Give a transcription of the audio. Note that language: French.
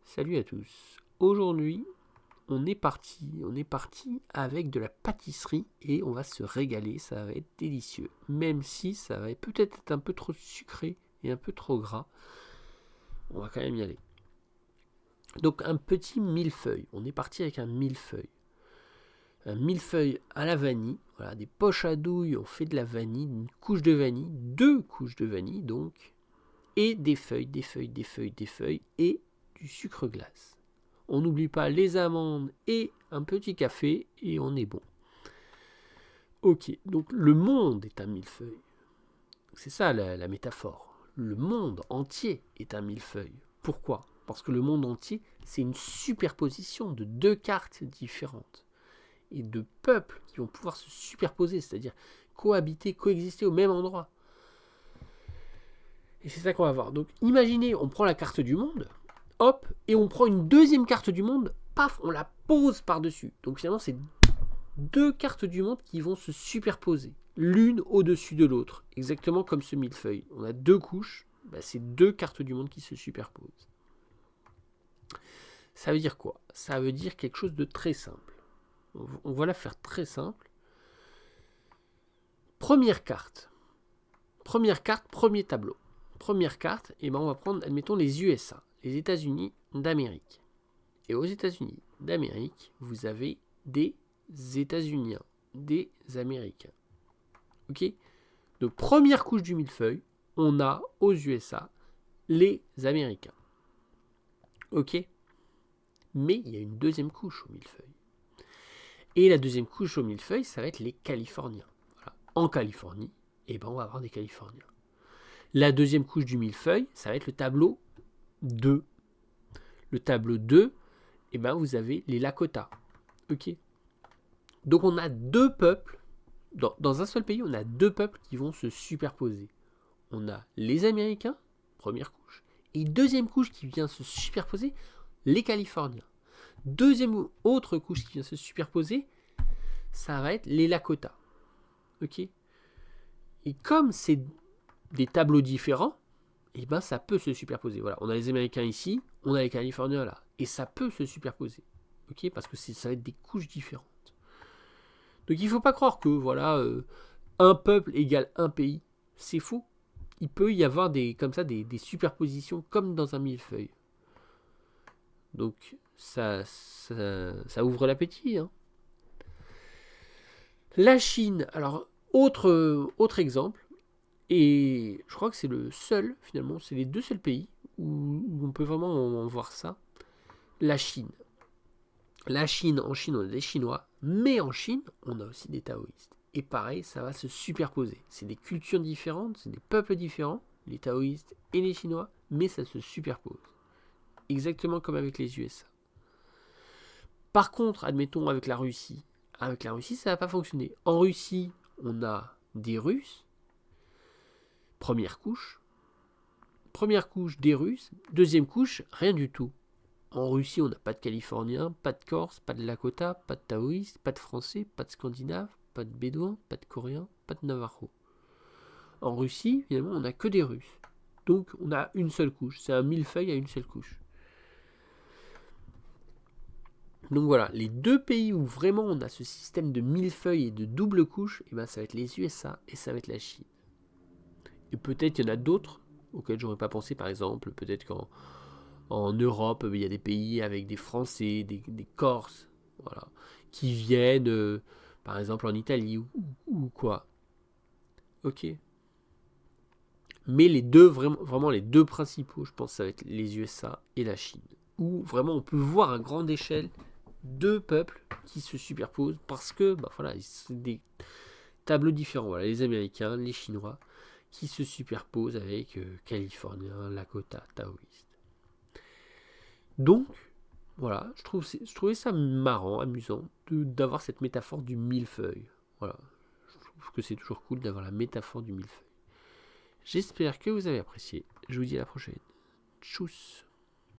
Salut à tous. Aujourd'hui, on est parti avec de la pâtisserie et on va se régaler, ça va être délicieux. Même si ça va peut-être être un peu trop sucré et un peu trop gras, on va quand même y aller. Donc un petit millefeuille, on est parti avec un millefeuille. Un millefeuille à la vanille, voilà, des poches à douille, on fait de la vanille, une couche de vanille, 2 couches de vanille donc, et des feuilles et du sucre glace. On n'oublie pas les amandes et un petit café et on est bon. Ok, donc le monde est un millefeuille. C'est ça la métaphore. Le monde entier est un millefeuille. Pourquoi ? Parce que le monde entier, c'est une superposition de deux cartes différentes. Et de peuples qui vont pouvoir se superposer, c'est-à-dire cohabiter, coexister au même endroit. Et c'est ça qu'on va voir. Donc imaginez, on prend la carte du monde, hop, et on prend une deuxième carte du monde, paf, on la pose par-dessus. Donc finalement, c'est deux cartes du monde qui vont se superposer, l'une au-dessus de l'autre, exactement comme ce millefeuille. On a deux couches, c'est deux cartes du monde qui se superposent. Ça veut dire quoi ? Ça veut dire quelque chose de très simple. On va la faire très simple. Première carte, premier tableau. Première carte, et on va prendre, admettons, les USA, les États-Unis d'Amérique. Et aux États-Unis d'Amérique, vous avez des États-Uniens, des Américains. Ok ? Donc, première couche du millefeuille, on a aux USA les Américains. Ok ? Mais il y a une deuxième couche au millefeuille. Et la deuxième couche au millefeuille, ça va être les Californiens. Voilà. En Californie, on va avoir des Californiens. La deuxième couche du millefeuille, ça va être le tableau 2. Le tableau 2, vous avez les Lakota. Ok ? Donc on a deux peuples, dans un seul pays, on a deux peuples qui vont se superposer. On a les Américains, première couche, et deuxième couche qui vient se superposer, les Californiens. Deuxième autre couche qui vient se superposer, ça va être les Lakota. Ok ? Et comme c'est des tableaux différents, ça peut se superposer. Voilà, on a les Américains ici, on a les Californiens là, et ça peut se superposer. Ok ? Parce que ça va être des couches différentes. Donc il ne faut pas croire que un peuple égale un pays. C'est faux. Il peut y avoir des superpositions comme dans un millefeuille. Donc ça ouvre l'appétit. Hein. La Chine, alors autre exemple, et je crois que c'est le seul finalement, c'est les deux seuls pays où on peut vraiment en voir ça. La Chine. En Chine, on a des Chinois, mais en Chine, on a aussi des taoïstes. Et pareil, ça va se superposer. C'est des cultures différentes, c'est des peuples différents, les taoïstes et les Chinois, mais ça se superpose. Exactement comme avec les USA. Par contre, admettons avec la Russie, ça ne va pas fonctionner. En Russie, on a des Russes, première couche des Russes, deuxième couche, rien du tout. En Russie, on n'a pas de Californiens, pas de Corse, pas de Lakota, pas de Taoïstes, pas de Français, pas de Scandinaves, pas de Bédouins, pas de Coréens, pas de Navajo. En Russie, finalement, on n'a que des Russes. Donc, on a une seule couche. C'est un millefeuille à une seule couche. Donc voilà, les deux pays où vraiment on a ce système de millefeuille et de double couche, ça va être les USA et ça va être la Chine. Et peut-être il y en a d'autres auxquels j'aurais pas pensé, par exemple, peut-être qu'en Europe, il y a des pays avec des Français, des Corses, voilà, qui viennent, par exemple en Italie ou quoi. Ok. Mais les deux, vraiment les deux principaux, je pense, ça va être les USA et la Chine. Où vraiment on peut voir à grande échelle deux peuples qui se superposent parce que, c'est des tableaux différents. Voilà, les Américains, les Chinois, qui se superposent avec Californiens, Lakota, Taoïstes. Donc, voilà, je trouvais ça marrant, amusant, d'avoir cette métaphore du millefeuille. Voilà, je trouve que c'est toujours cool d'avoir la métaphore du millefeuille. J'espère que vous avez apprécié. Je vous dis à la prochaine. Tchuss.